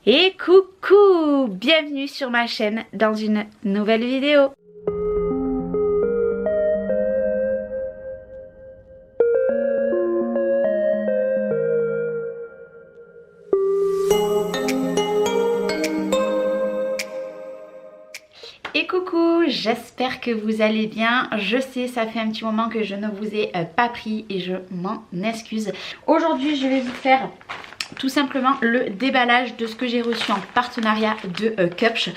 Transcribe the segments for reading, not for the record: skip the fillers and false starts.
Et coucou, bienvenue sur ma chaîne dans une nouvelle vidéo. Et coucou, j'espère que vous allez bien. Je sais, ça fait un petit moment que je ne vous ai pas pris et je m'en excuse. Aujourd'hui, je vais vous faire tout simplement le déballage de ce que j'ai reçu en partenariat de Cupsh.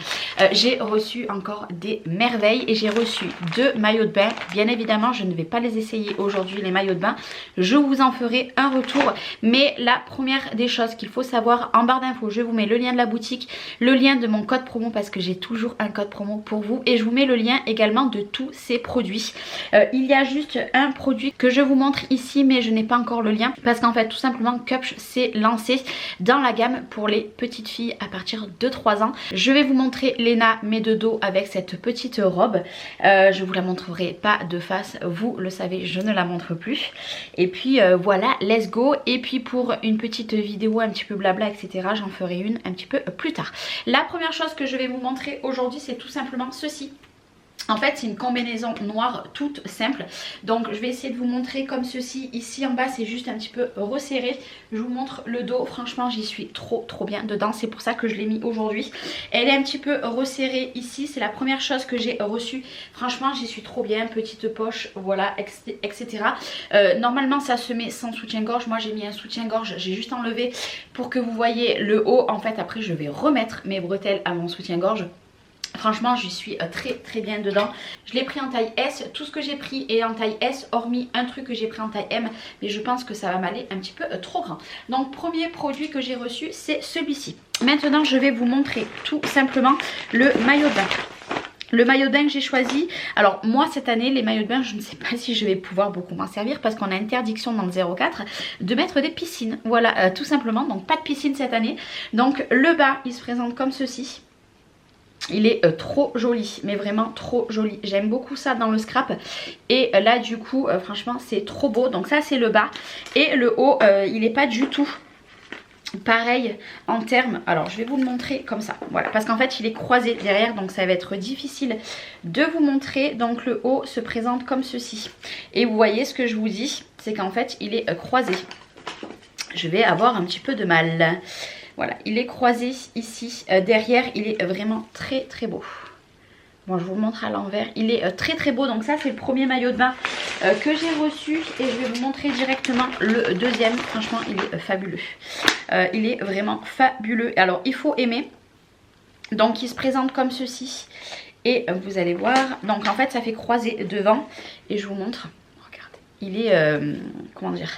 J'ai reçu encore des merveilles et j'ai reçu 2 maillots de bain. Bien évidemment, je ne vais pas les essayer aujourd'hui, les maillots de bain. Je vous en ferai un retour. Mais la première des choses qu'il faut savoir, en barre d'infos, je vous mets le lien de la boutique, le lien de mon code promo parce que j'ai toujours un code promo pour vous. Et je vous mets le lien également de tous ces produits. Il y a juste un produit que je vous montre ici, mais je n'ai pas encore le lien. Parce qu'en fait, tout simplement, Cupsh s'est lancé dans la gamme pour les petites filles à partir de 3 ans. Je vais vous montrer Léna mais de dos avec cette petite robe. Je vous la montrerai pas de face, vous le savez, je ne la montre plus. Et puis voilà, let's go. Et puis pour une petite vidéo un petit peu blabla etc, j'en ferai une un petit peu plus tard. La première chose que je vais vous montrer aujourd'hui, c'est tout simplement ceci. En fait, c'est une combinaison noire toute simple. Donc, je vais essayer de vous montrer comme ceci. Ici, en bas, c'est juste un petit peu resserré. Je vous montre le dos. Franchement, j'y suis trop bien dedans. C'est pour ça que je l'ai mis aujourd'hui. Elle est un petit peu resserrée ici. C'est la première chose que j'ai reçue. Franchement, j'y suis trop bien. Petite poche, voilà, etc. Normalement, ça se met sans soutien-gorge. Moi, j'ai mis un soutien-gorge. J'ai juste enlevé pour que vous voyez le haut. En fait, après, je vais remettre mes bretelles à mon soutien-gorge. Franchement, je suis très bien dedans. Je l'ai pris en taille S. Tout ce que j'ai pris est en taille S, hormis un truc que j'ai pris en taille M. Mais je pense que ça va m'aller un petit peu trop grand. Donc, premier produit que j'ai reçu, c'est celui-ci. Maintenant, je vais vous montrer tout simplement le maillot de bain. Le maillot de bain que j'ai choisi, alors moi cette année les maillots de bain je ne sais pas si je vais pouvoir beaucoup m'en servir parce qu'on a interdiction dans le 04 de mettre des piscines. Voilà tout simplement, donc pas de piscine cette année. Donc le bas il se présente comme ceci. Il est trop joli, mais vraiment trop joli. J'aime beaucoup ça dans le scrap. Et là du coup, franchement, c'est trop beau. Donc ça, c'est le bas. Et le haut, il n'est pas du tout pareil en termes. Alors, je vais vous le montrer comme ça. Voilà, parce qu'en fait, il est croisé derrière. Donc ça va être difficile de vous montrer. Donc le haut se présente comme ceci. Et vous voyez ce que je vous dis, c'est qu'en fait, il est croisé. Je vais avoir un petit peu de mal. Voilà, il est croisé ici. Derrière, il est vraiment très beau. Bon, je vous le montre à l'envers. Il est très beau. Donc ça, c'est le premier maillot de bain que j'ai reçu. Et je vais vous montrer directement le deuxième. Franchement, il est fabuleux. Il est vraiment fabuleux. Alors, il faut aimer. Donc, il se présente comme ceci. Et vous allez voir. Donc, en fait, ça fait croiser devant. Et je vous montre. Regardez. Il est... comment dire ?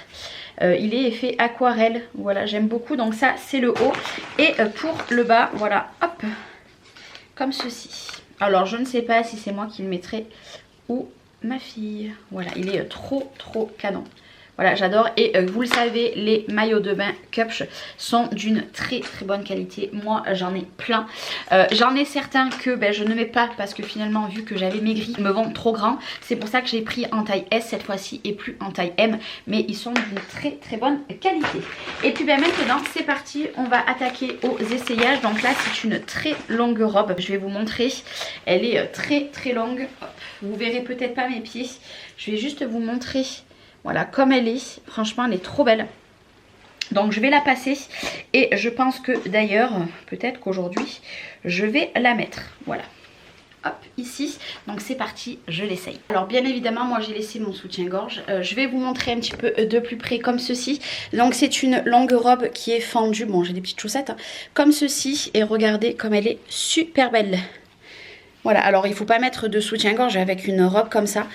Il est effet aquarelle, voilà, j'aime beaucoup. Donc ça, c'est le haut. Et pour le bas, voilà, hop, comme ceci. Alors, je ne sais pas si c'est moi qui le mettrai ou ma fille. Voilà, il est trop canon. Voilà, j'adore. Et vous le savez, les maillots de bain Cupsh sont d'une très bonne qualité. Moi, j'en ai plein. J'en ai certains que je ne mets pas parce que finalement, vu que j'avais maigri, ils me vont trop grands. C'est pour ça que j'ai pris en taille S cette fois-ci et plus en taille M. Mais ils sont d'une très bonne qualité. Et puis maintenant, c'est parti. On va attaquer aux essayages. Donc là, c'est une très longue robe. Je vais vous montrer. Elle est très longue. Hop. Vous verrez peut-être pas mes pieds. Je vais juste vous montrer. Voilà, comme elle est, franchement, elle est trop belle. Donc, je vais la passer. Et je pense que d'ailleurs, peut-être qu'aujourd'hui, je vais la mettre. Voilà. Hop, ici. Donc, c'est parti, je l'essaye. Alors, bien évidemment, moi, j'ai laissé mon soutien-gorge. Je vais vous montrer un petit peu de plus près comme ceci. Donc, c'est une longue robe qui est fendue. Bon, j'ai des petites chaussettes. Hein, comme ceci. Et regardez comme elle est super belle. Voilà, alors il ne faut pas mettre de soutien-gorge avec une robe comme ça.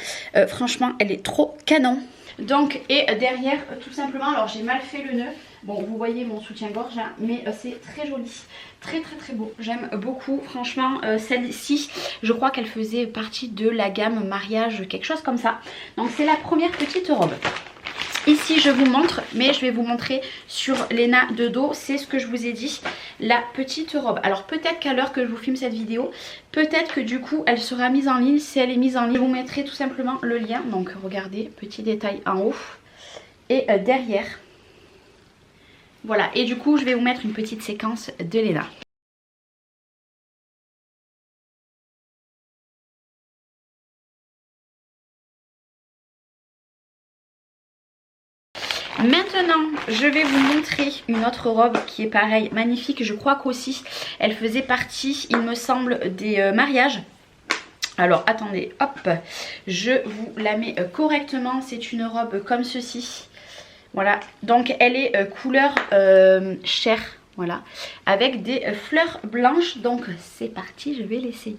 Franchement, elle est trop canon. Donc, et derrière, tout simplement, alors j'ai mal fait le nœud. Bon, vous voyez mon soutien-gorge, hein, mais c'est très joli. Très beau. J'aime beaucoup. Franchement, celle-ci, je crois qu'elle faisait partie de la gamme mariage, quelque chose comme ça. Donc, c'est la première petite robe. Ici je vous montre, mais je vais vous montrer sur Léna de dos, c'est ce que je vous ai dit, la petite robe. Alors peut-être qu'à l'heure que je vous filme cette vidéo, peut-être que du coup elle sera mise en ligne. Si elle est mise en ligne, je vous mettrai tout simplement le lien. Donc regardez, petit détail en haut. Et derrière, Voilà, et du coup je vais vous mettre une petite séquence de Léna. Maintenant, je vais vous montrer une autre robe qui est pareil, magnifique. Je crois qu'aussi, elle faisait partie, il me semble, des mariages. Alors, attendez, hop, je vous la mets correctement. C'est une robe comme ceci. Voilà, donc elle est couleur chair, voilà, avec des fleurs blanches. Donc, c'est parti, je vais l'essayer.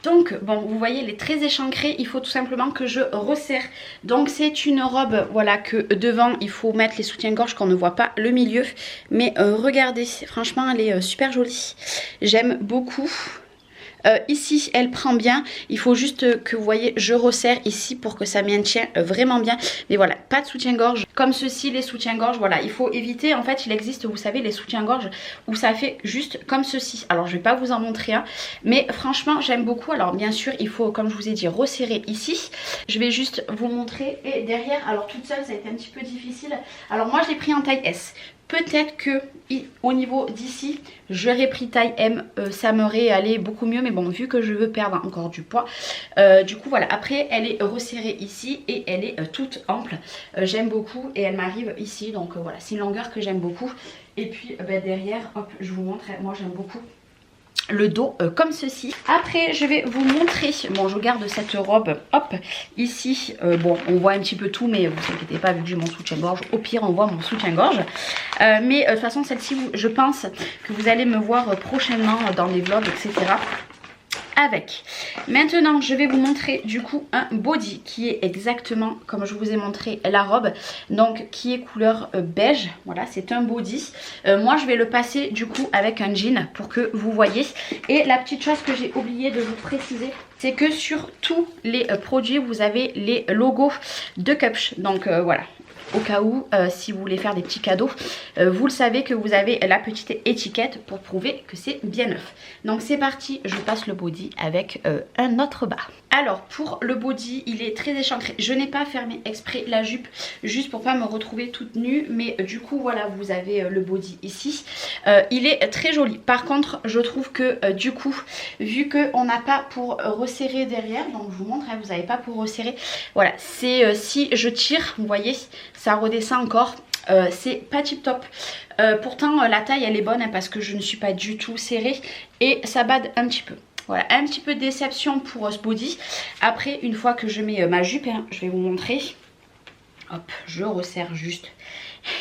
Donc bon, vous voyez, elle est très échancrée, il faut tout simplement que je resserre. Donc c'est une robe, voilà, que devant il faut mettre les soutiens-gorge qu'on ne voit pas le milieu. Mais regardez, franchement elle est super jolie, j'aime beaucoup. Ici elle prend bien, il faut juste que vous voyez je resserre ici pour que ça maintienne vraiment bien. Mais voilà, pas de soutien-gorge comme ceci, les soutiens-gorge, voilà, il faut éviter. En fait il existe, vous savez, les soutiens-gorge où ça fait juste comme ceci. Alors je vais pas vous en montrer un, mais franchement j'aime beaucoup. Alors bien sûr il faut, comme je vous ai dit, resserrer ici. Je vais juste vous montrer. Et derrière, alors toute seule ça a été un petit peu difficile. Alors moi j'ai pris en taille S. Peut-être que au niveau d'ici, j'aurais pris taille M, ça m'aurait allé beaucoup mieux. Mais bon, vu que je veux perdre encore du poids, du coup voilà. Après, elle est resserrée ici et elle est toute ample. J'aime beaucoup et elle m'arrive ici. Donc voilà, c'est une longueur que j'aime beaucoup. Et puis derrière, hop, je vous montre, moi j'aime beaucoup le dos comme ceci. Après je vais vous montrer, bon je garde cette robe, hop, ici, bon on voit un petit peu tout mais vous inquiétez pas vu que j'ai mon soutien-gorge, au pire on voit mon soutien-gorge, mais de toute façon celle-ci je pense que vous allez me voir prochainement dans des vlogs etc. avec. Maintenant je vais vous montrer du coup un body qui est exactement comme je vous ai montré la robe, donc qui est couleur beige. Voilà, c'est un body. Moi je vais le passer du coup avec un jean pour que vous voyez. Et la petite chose que j'ai oublié de vous préciser, c'est que sur tous les produits vous avez les logos de Cupsh. Donc voilà, au cas où si vous voulez faire des petits cadeaux, vous le savez que vous avez la petite étiquette pour prouver que c'est bien neuf. Donc c'est parti, je passe le body avec un autre bas. Alors pour le body, il est très échancré. Je n'ai pas fermé exprès la jupe juste pour pas me retrouver toute nue, mais du coup voilà, vous avez le body ici. Il est très joli. Par contre je trouve que du coup, vu qu'on n'a pas pour resserrer derrière, donc je vous montre, hein, vous n'avez pas pour resserrer, voilà, c'est si je tire, vous voyez, ça redescend encore. C'est pas tip top. Pourtant la taille elle est bonne, hein, parce que je ne suis pas du tout serrée et ça bade un petit peu. Voilà, un petit peu de déception pour ce body. Après une fois que je mets ma jupe, hein, je vais vous montrer. Hop, je resserre juste.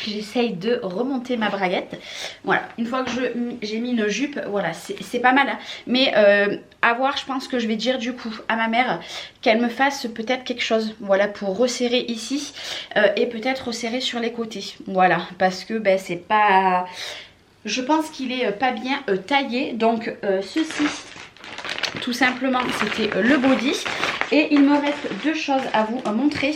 J'essaye de remonter ma braguette. Voilà, une fois que j'ai mis une jupe, voilà, c'est pas mal. Hein. Mais à voir, je pense que je vais dire du coup à ma mère qu'elle me fasse peut-être quelque chose. Voilà, pour resserrer ici et peut-être resserrer sur les côtés. Voilà, parce que ben, c'est pas... Je pense qu'il est pas bien taillé. Donc ceci... Tout simplement c'était le body. Et il me reste deux choses à vous montrer.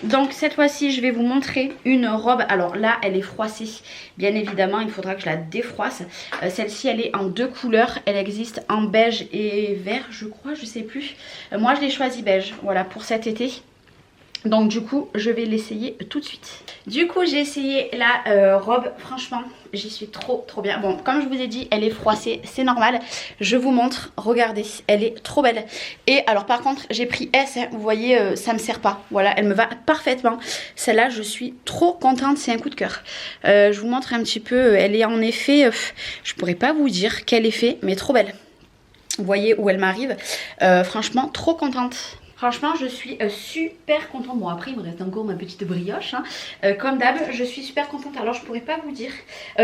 Donc cette fois-ci je vais vous montrer une robe. Alors là elle est froissée, bien évidemment il faudra que je la défroisse. Celle-ci elle est en deux couleurs. Elle existe en beige et vert je crois, je sais plus. Moi je l'ai choisi beige, voilà, pour cet été. Donc du coup je vais l'essayer tout de suite. Du coup j'ai essayé la robe, franchement j'y suis trop bien. Bon comme je vous ai dit elle est froissée, c'est normal. Je vous montre, regardez, elle est trop belle. Et alors par contre j'ai pris S, hein, vous voyez ça me sert pas. Voilà, elle me va parfaitement. Celle-là je suis trop contente, c'est un coup de cœur. Je vous montre un petit peu, elle est en effet, je pourrais pas vous dire quel effet, mais trop belle. Vous voyez où elle m'arrive, franchement trop contente. Franchement je suis super contente. Bon après il me reste encore ma petite brioche hein. Comme d'hab je suis super contente. Alors je pourrais pas vous dire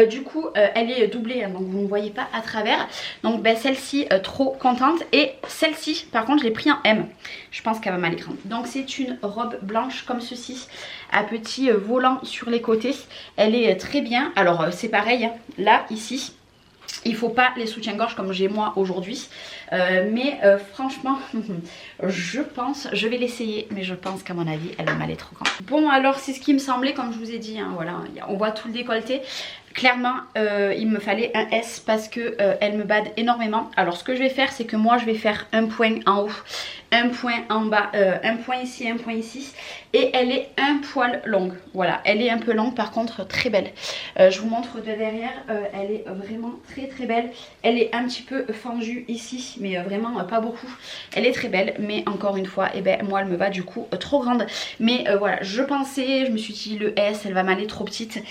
du coup elle est doublée hein, donc vous ne voyez pas à travers. Donc ben, celle-ci trop contente. Et celle-ci par contre je l'ai pris en M. Je pense qu'elle va mal écran. Donc c'est une robe blanche comme ceci, à petit volant sur les côtés. Elle est très bien. Alors c'est pareil hein, là ici il faut pas les soutiens-gorge comme j'ai moi aujourd'hui. Mais franchement, je pense, je vais l'essayer. Mais je pense qu'à mon avis, elle va m'aller trop grande. Bon alors c'est ce qui me semblait comme je vous ai dit. Hein, voilà, on voit tout le décolleté. Clairement il me fallait un S parce que elle me bade énormément. Alors ce que je vais faire, c'est que moi je vais faire un point en haut, un point en bas, un point ici, un point ici, et elle est un poil longue. Voilà, elle est un peu longue, par contre très belle. Je vous montre de derrière, elle est vraiment très belle. Elle est un petit peu fendue ici, mais vraiment pas beaucoup. Elle est très belle, mais encore une fois, et ben moi elle me va du coup trop grande. Mais voilà, je me suis dit le S, elle va m'aller trop petite,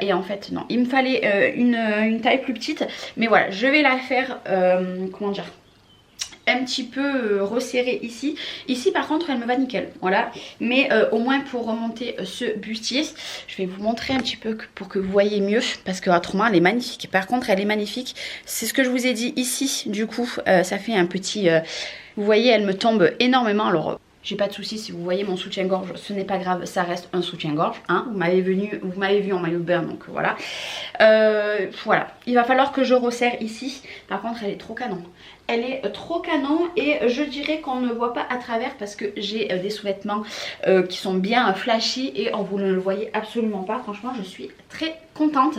et en fait non. Il me fallait une taille plus petite, mais voilà, je vais la faire, comment dire, un petit peu resserrée ici. Ici par contre elle me va nickel, voilà. Mais au moins pour remonter ce bustier, je vais vous montrer un petit peu pour que vous voyez mieux, parce que autrement elle est magnifique. Par contre elle est magnifique, c'est ce que je vous ai dit ici, du coup ça fait un petit, vous voyez elle me tombe énormément. Alors j'ai pas de soucis si vous voyez mon soutien-gorge, ce n'est pas grave, ça reste un soutien-gorge, hein. Vous m'avez vu en maillot de bain, donc voilà. Voilà, il va falloir que je resserre ici. Par contre elle est trop canon. Elle est trop canon et je dirais qu'on ne voit pas à travers parce que j'ai des sous-vêtements qui sont bien flashy et vous ne le voyez absolument pas. Franchement je suis très contente.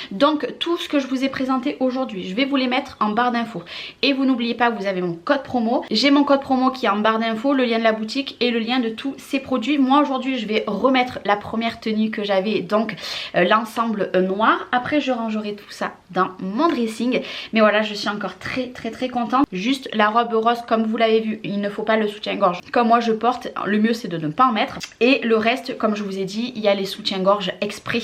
Donc tout ce que je vous ai présenté aujourd'hui, je vais vous les mettre en barre d'infos. Et vous n'oubliez pas que vous avez mon code promo. J'ai mon code promo qui est en barre d'infos, le lien de la boutique et le lien de tous ces produits. Moi aujourd'hui je vais remettre la première tenue que j'avais, donc l'ensemble noir. Après je rangerai tout ça dans mon dressing. Mais voilà, je suis encore très contente. Juste la robe rose, comme vous l'avez vu, il ne faut pas le soutien-gorge comme moi je porte. Le mieux c'est de ne pas en mettre. Et le reste, comme je vous ai dit, il y a les soutiens-gorge exprès.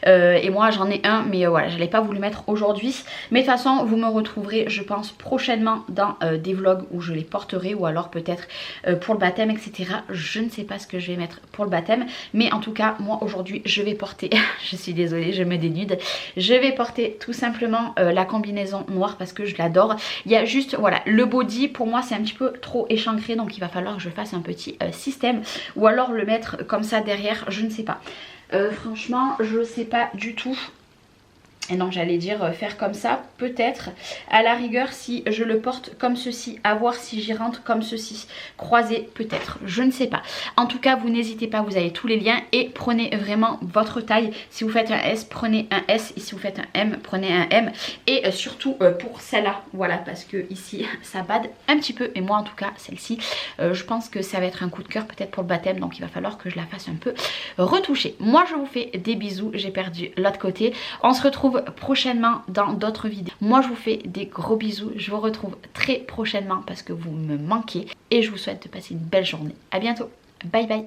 Et moi j'en ai un, mais voilà, je n'allais pas vous le mettre aujourd'hui. Mais de toute façon vous me retrouverez je pense prochainement dans des vlogs où je les porterai, ou alors peut-être pour le baptême, etc. Je ne sais pas ce que je vais mettre pour le baptême, mais en tout cas moi aujourd'hui je vais porter je suis désolée, je me dénude, je vais porter tout simplement la combinaison noire parce que je l'adore. Il y a juste, voilà, le body pour moi c'est un petit peu trop échancré, donc il va falloir que je fasse un petit système, ou alors le mettre comme ça derrière, je ne sais pas. Franchement je sais pas du tout. Et non, j'allais dire faire comme ça, peut-être. À la rigueur, si je le porte comme ceci, à voir si j'y rentre comme ceci. Croisé, peut-être, je ne sais pas. En tout cas, vous n'hésitez pas, vous avez tous les liens. Et prenez vraiment votre taille. Si vous faites un S, prenez un S. Et si vous faites un M, prenez un M. Et surtout pour celle-là, voilà, parce que ici, ça bade un petit peu. Et moi, en tout cas, celle-ci, je pense que ça va être un coup de cœur peut-être pour le baptême. Donc, il va falloir que je la fasse un peu retoucher. Moi, je vous fais des bisous. J'ai perdu l'autre côté. On se retrouve prochainement dans d'autres vidéos. Moi je vous fais des gros bisous, je vous retrouve très prochainement parce que vous me manquez et je vous souhaite de passer une belle journée. À bientôt, bye bye.